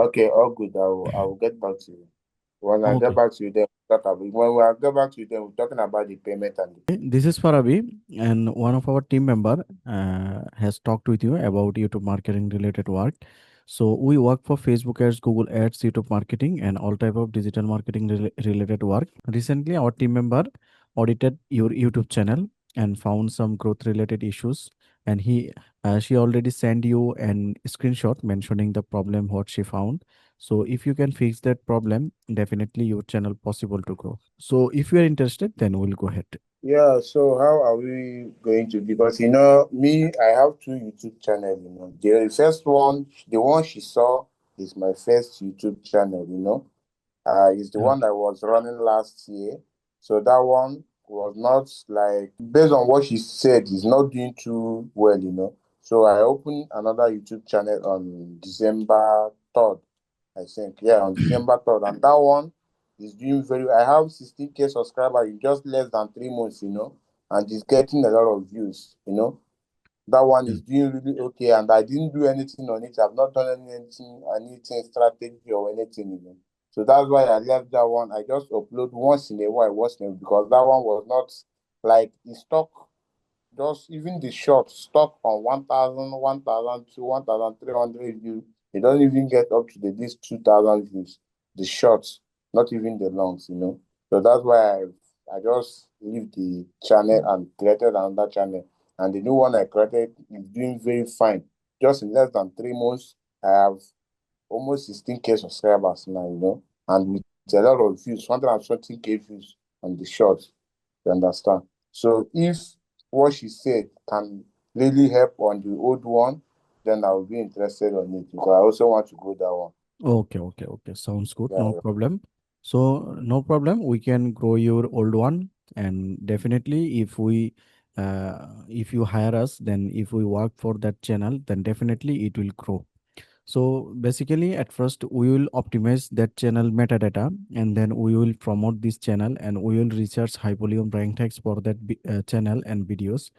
Okay, all good. I will get back to you. When I get Okay. back to you, then when I get back to you, then we're talking about the payment and the. This is Farabi, and one of our team member has talked with you about YouTube marketing related work. So we work for Facebook ads, Google ads, YouTube marketing, and all type of digital marketing related work. Recently, our team member audited your YouTube channel and found some growth related issues. And she already sent you an screenshot mentioning the problem what she found. So if you can fix that problem, definitely your channel possible to grow. So if you are interested, then we'll go ahead. Yeah, so how are we going to? Because me, I have two YouTube channels. The first one, the one she saw, is my first YouTube channel. Is the Yeah. one that was running last year. So that one was not like based on what she said, is not doing too well. So I opened another YouTube channel on December 3rd, I think. Yeah, on December 3rd. And that one is doing very I have 16K subscribers in just less than 3 months, and it's getting a lot of views. That one Yeah. is doing really okay, and I didn't do anything on it. I've not done anything strategy or anything. So that's why I left that one. I just upload once in a while, because that one was not like the stock, just even the short stock on 1,000, 1,002, 1,300 views. It doesn't even get up to this 2,000 views. The shorts, not even the longs. So that's why I just leave the channel and created another channel. And the new one I created is doing very fine. Just in less than 3 months, I have almost 16K subscribers now, and with a lot of views, 120K views on the shorts. You understand? So if what she said can really help on the old one, then I will be interested on it, because I also want to go that one. Okay. Sounds good. Yeah, No yeah. problem. So, no problem. We can grow your old one. And definitely, if you hire us, then if we work for that channel, then definitely it will grow. So, basically, at first, we will optimize that channel metadata and then we will promote this channel and we will research high volume rank tags for that channel and videos,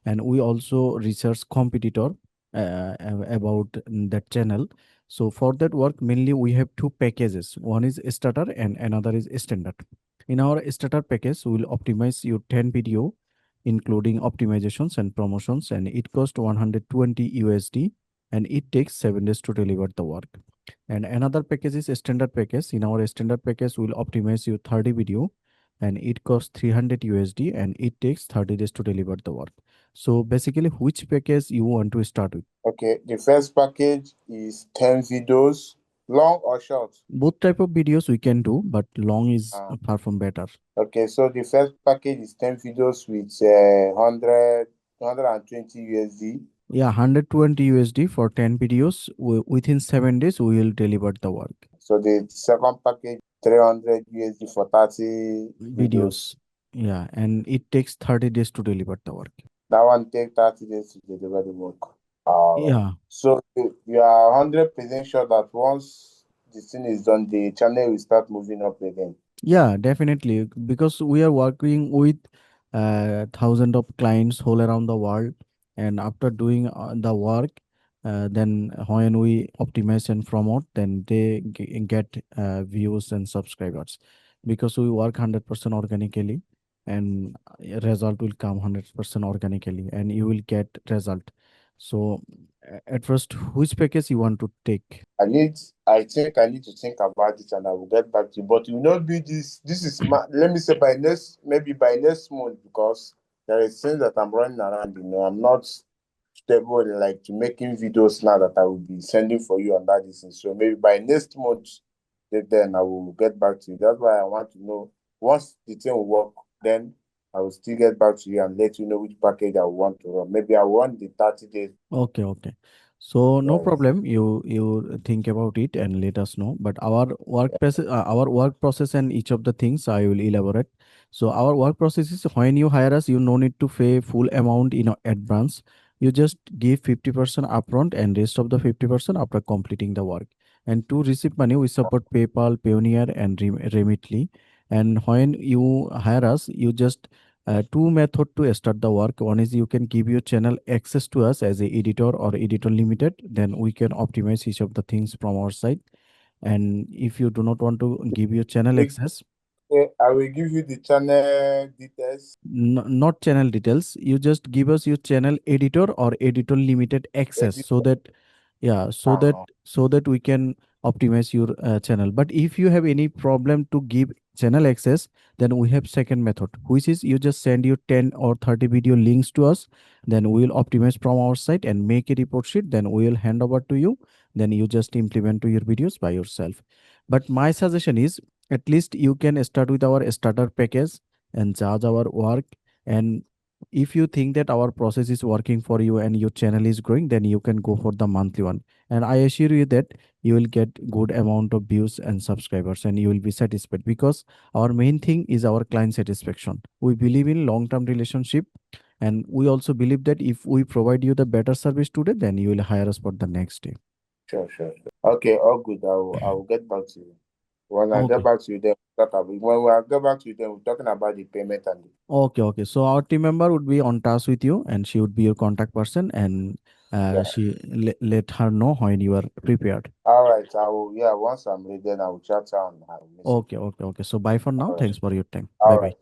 and we also research competitor about that channel. So for that work, mainly we have two packages. One is starter and another is standard. In our starter package, we will optimize your 10 video including optimizations and promotions, and it costs 120 USD, and it takes 7 days to deliver the work. And another package is a standard package. In our standard package, we'll optimize your 30 video, and it costs 300 USD, and it takes 30 days to deliver the work. So basically, which package you want to start with? Okay, the first package is 10 videos, long or short? Both type of videos we can do, but long is Uh, far from better. okay, so the first package is 10 videos with 120 USD. Yeah, 120 USD for 10 videos. Within 7 days, we will deliver the work. So the second package, 300 USD for 30 videos. Videos. Yeah, and it takes 30 days to deliver the work. That one take 30 days to deliver the work. All right. Yeah, So you are 100% sure that once the thing is done, the channel will start moving up again. yeah, definitely. Because we are working with thousands of clients all around the world, and after doing the work, then when we optimize and promote, then they get views and subscribers. Because we work 100% organically, and result will come 100% organically, and you will get result. So at first, which package you want to take? I need, I think I need to think about it, and I will get back to you. But it will not be this. This is let me say by maybe by next month, because there is things that I'm running around. I'm not stable in like to making videos now that I will be sending for you and that is it. So maybe by next month, then I will get back to you. That's why I want to know once the thing will work, then I will still get back to you and let you know which package I want to run. Maybe I want the 30 days. Okay. So no Yes. problem. You think about it and let us know. But our work process and each of the things I will elaborate. So our work process is when you hire us, you no need to pay full amount in advance. You just give 50% upfront and rest of the 50% after completing the work. And to receive money, we support PayPal, Payoneer, and Remitly. And when you hire us, you just two method to start the work. One is you can give your channel access to us as a editor or editor limited, then we can optimize each of the things from our side. And if you do not want to give your channel We, access, I will give you the channel details. not channel details, you just give us your channel editor or editor limited access, Edit. so that, yeah, Uh-huh. so that we can optimize your channel. But if you have any problem to give channel access, then we have second method, which is you just send your 10 or 30 video links to us, then we will optimize from our site and make a report sheet, then we will hand over to you, then you just implement to your videos by yourself. But my suggestion is, at least you can start with our starter package and charge our work. And if you think that our process is working for you and your channel is growing, then you can go for the monthly one. And I assure you that you will get good amount of views and subscribers, and you will be satisfied, because our main thing is our client satisfaction. We believe in long term relationship, and we also believe that if we provide you the better service today, then you will hire us for the next day. Sure, sure, sure. Okay, all good. I will get back to you. When I get Okay. back to you, then when I get back to you, then we're talking about the payment and the. Okay, okay. So our team member would be on task with you, and she would be your contact person, and Yeah. let her know when you are prepared. All right. I will. Yeah. Once I'm ready, then I will chat her and I will message Okay, you. okay, okay. So bye for now. All right. Thanks for your time. Bye All bye. right.